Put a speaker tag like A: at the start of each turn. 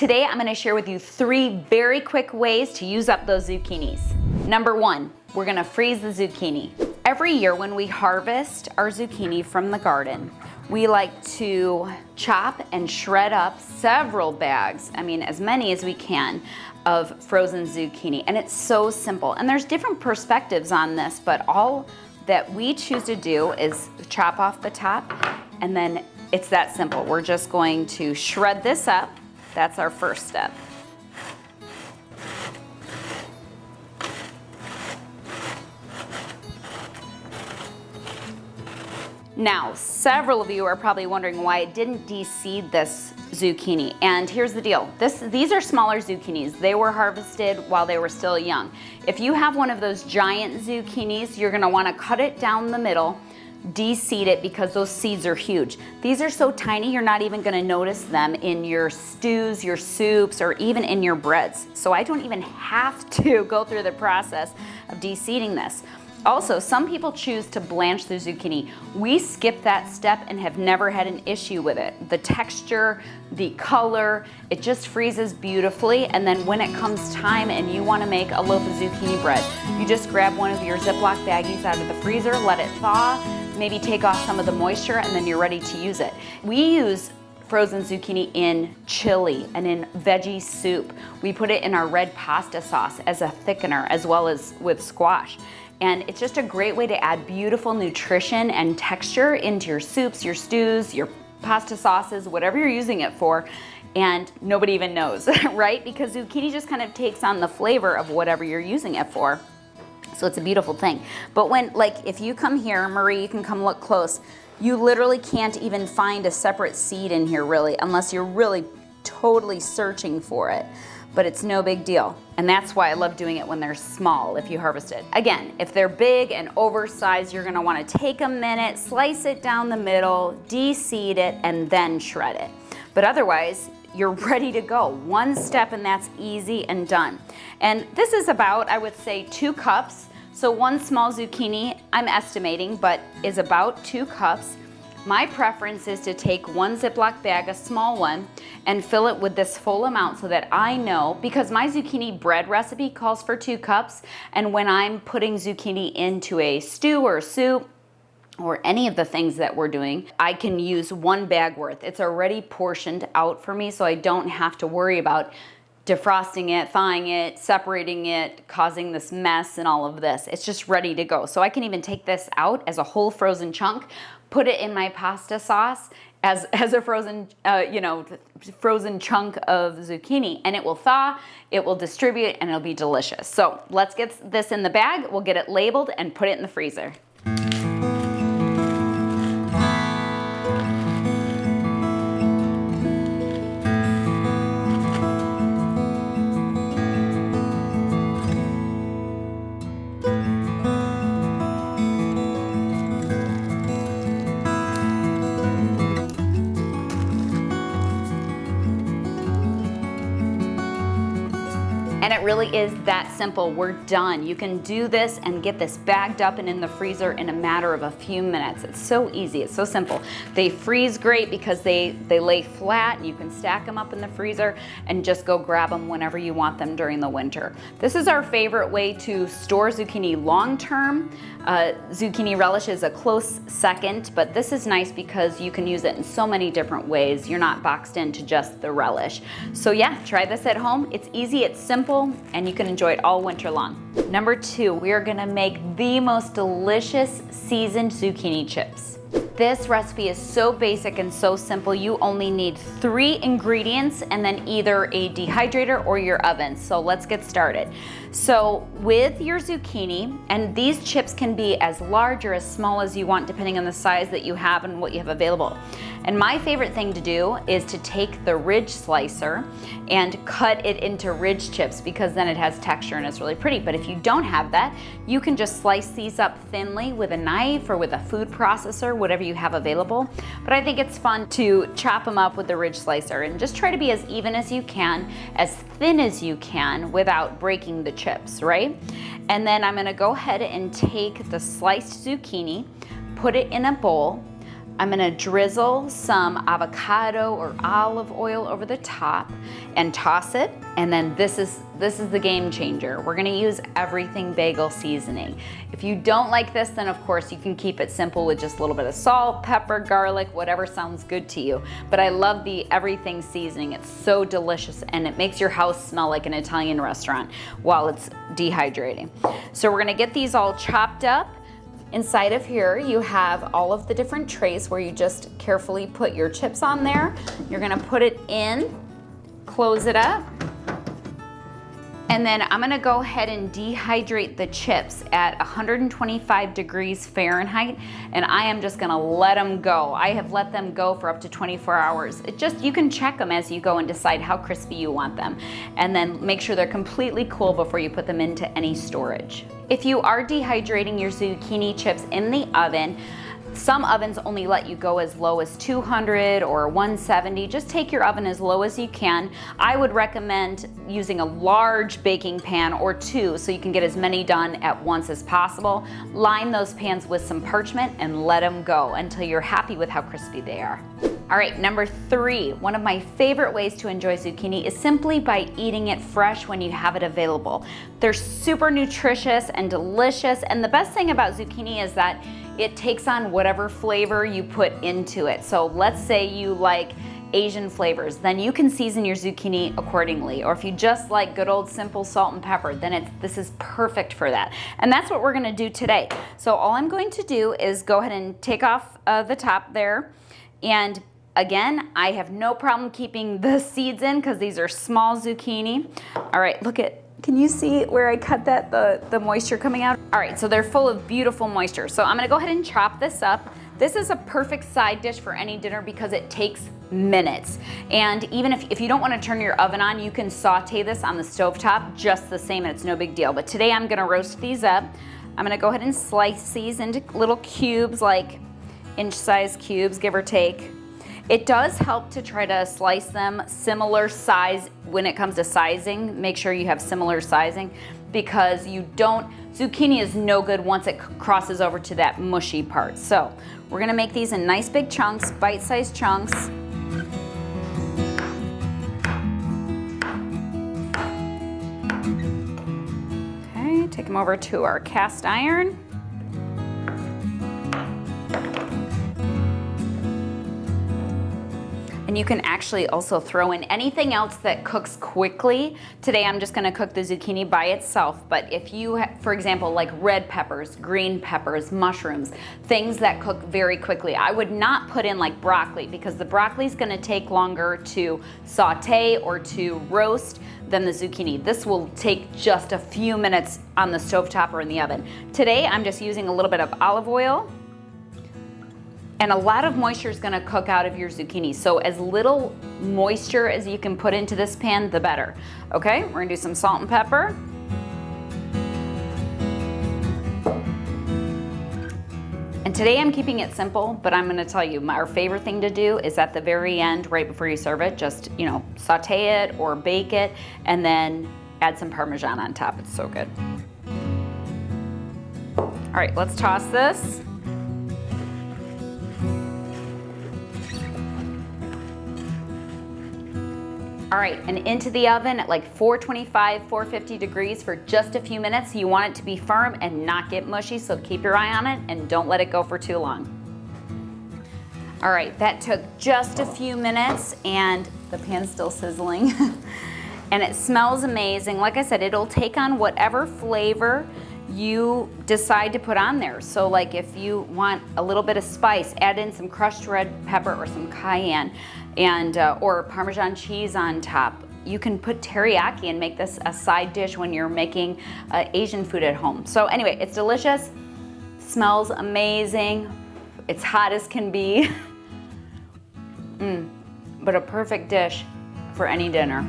A: Today I'm gonna share with you 3 very quick ways to use up those zucchinis. Number 1, we're gonna freeze the zucchini. Every year when we harvest our zucchini from the garden, we like to chop and shred up several bags, as many as we can, of frozen zucchini. And it's so simple. And there's different perspectives on this, but all that we choose to do is chop off the top, and then it's that simple. We're just going to shred this up. That's our first step. Now, several of you are probably wondering why I didn't de-seed this zucchini. And here's the deal. These are smaller zucchinis. They were harvested while they were still young. If you have one of those giant zucchinis, you're gonna wanna cut it down the middle, de-seed it because those seeds are huge. These are so tiny, you're not even gonna notice them in your stews, your soups, or even in your breads. So I don't even have to go through the process of de-seeding this. Also, some people choose to blanch the zucchini. We skip that step and have never had an issue with it. The texture, the color, it just freezes beautifully. And then when it comes time and you want to make a loaf of zucchini bread, you just grab one of your Ziploc baggies out of the freezer, let it thaw, maybe take off some of the moisture, and then you're ready to use it. We use frozen zucchini in chili and in veggie soup. We put it in our red pasta sauce as a thickener, as well as with squash. And it's just a great way to add beautiful nutrition and texture into your soups, your stews, your pasta sauces, whatever you're using it for, and nobody even knows, right? Because zucchini just kind of takes on the flavor of whatever you're using it for. So it's a beautiful thing. But if you come here, Marie, you can come look close, you literally can't even find a separate seed in here really, unless you're really totally searching for it. But it's no big deal. And that's why I love doing it when they're small, if you harvest it. Again, if they're big and oversized, you're gonna wanna take a minute, slice it down the middle, de-seed it, and then shred it. But otherwise, you're ready to go. One step and that's easy and done. And this is about, I would say, 2 cups. So one small zucchini, I'm estimating, but is about 2 cups. My preference is to take one Ziploc bag, a small one, and fill it with this full amount so that I know, because my zucchini bread recipe calls for 2 cups, and when I'm putting zucchini into a stew or a soup, or any of the things that we're doing, I can use 1 bag worth. It's already portioned out for me, so I don't have to worry about defrosting it, thawing it, separating it, causing this mess and all of this. It's just ready to go. So I can even take this out as a whole frozen chunk, put it in my pasta sauce as a frozen, frozen chunk of zucchini, and it will thaw, it will distribute, and it'll be delicious. So let's get this in the bag, we'll get it labeled and put it in the freezer. And it really is that simple. We're done. You can do this and get this bagged up and in the freezer in a matter of a few minutes. It's so easy. It's so simple. They freeze great because they lay flat, and you can stack them up in the freezer and just go grab them whenever you want them during the winter. This is our favorite way to store zucchini long term. Zucchini relish is a close second, but this is nice because you can use it in so many different ways. You're not boxed into just the relish. So yeah, try this at home. It's easy, it's simple, and you can enjoy it all winter long. Number 2, we are gonna make the most delicious seasoned zucchini chips. This recipe is so basic and so simple. You only need 3 ingredients and then either a dehydrator or your oven. So let's get started. So with your zucchini, and these chips can be as large or as small as you want depending on the size that you have and what you have available. And my favorite thing to do is to take the ridge slicer and cut it into ridge chips because then it has texture and it's really pretty. But if you don't have that, you can just slice these up thinly with a knife or with a food processor, whatever you have available. But I think it's fun to chop them up with the ridge slicer and just try to be as even as you can, as thin as you can without breaking the chips, right? And then I'm gonna go ahead and take the sliced zucchini, put it in a bowl, I'm gonna drizzle some avocado or olive oil over the top and toss it. And then this is the game changer. We're gonna use everything bagel seasoning. If you don't like this, then of course you can keep it simple with just a little bit of salt, pepper, garlic, whatever sounds good to you. But I love the everything seasoning. It's so delicious and it makes your house smell like an Italian restaurant while it's dehydrating. So we're gonna get these all chopped up. Inside of here, you have all of the different trays where you just carefully put your chips on there. You're gonna put it in, close it up, and then I'm gonna go ahead and dehydrate the chips at 125 degrees Fahrenheit, and I am just gonna let them go. I have let them go for up to 24 hours. You can check them as you go and decide how crispy you want them, and then make sure they're completely cool before you put them into any storage. If you are dehydrating your zucchini chips in the oven, some ovens only let you go as low as 200 or 170. Just take your oven as low as you can. I would recommend using a large baking pan or two so you can get as many done at once as possible. Line those pans with some parchment and let them go until you're happy with how crispy they are. All right, number 3, one of my favorite ways to enjoy zucchini is simply by eating it fresh when you have it available. They're super nutritious and delicious, and the best thing about zucchini is that it takes on whatever flavor you put into it. So let's say you like Asian flavors, then you can season your zucchini accordingly. Or if you just like good old simple salt and pepper, then this is perfect for that. And that's what we're gonna do today. So all I'm going to do is go ahead and take off the top there. And again, I have no problem keeping the seeds in because these are small zucchini. All right, can you see where I cut that, the moisture coming out? All right, so they're full of beautiful moisture. So I'm gonna go ahead and chop this up. This is a perfect side dish for any dinner because it takes minutes. And even if you don't wanna turn your oven on, you can saute this on the stovetop just the same and it's no big deal. But today I'm gonna roast these up. I'm gonna go ahead and slice these into little cubes, like inch-sized cubes, give or take. It does help to try to slice them similar size when it comes to sizing. Make sure you have similar sizing because zucchini is no good once it crosses over to that mushy part. So we're gonna make these in nice big chunks, bite-sized chunks. Okay, take them over to our cast iron. And you can actually also throw in anything else that cooks quickly. Today I'm just gonna cook the zucchini by itself, but if you, for example, like red peppers, green peppers, mushrooms, things that cook very quickly, I would not put in like broccoli because the broccoli is gonna take longer to saute or to roast than the zucchini. This will take just a few minutes on the stovetop or in the oven. Today I'm just using a little bit of olive oil, and a lot of moisture is gonna cook out of your zucchini. So as little moisture as you can put into this pan, the better. Okay, we're gonna do some salt and pepper. And today I'm keeping it simple, but I'm gonna tell you, our favorite thing to do is at the very end, right before you serve it, just, saute it or bake it, and then add some Parmesan on top. It's so good. All right, let's toss this. All right, and into the oven at like 425, 450 degrees for just a few minutes. You want it to be firm and not get mushy, so keep your eye on it and don't let it go for too long. All right, that took just a few minutes and the pan's still sizzling. And it smells amazing. Like I said, it'll take on whatever flavor you decide to put on there. So like if you want a little bit of spice, add in some crushed red pepper or some cayenne and or Parmesan cheese on top. You can put teriyaki and make this a side dish when you're making Asian food at home. So anyway, it's delicious, smells amazing, it's hot as can be, but a perfect dish for any dinner.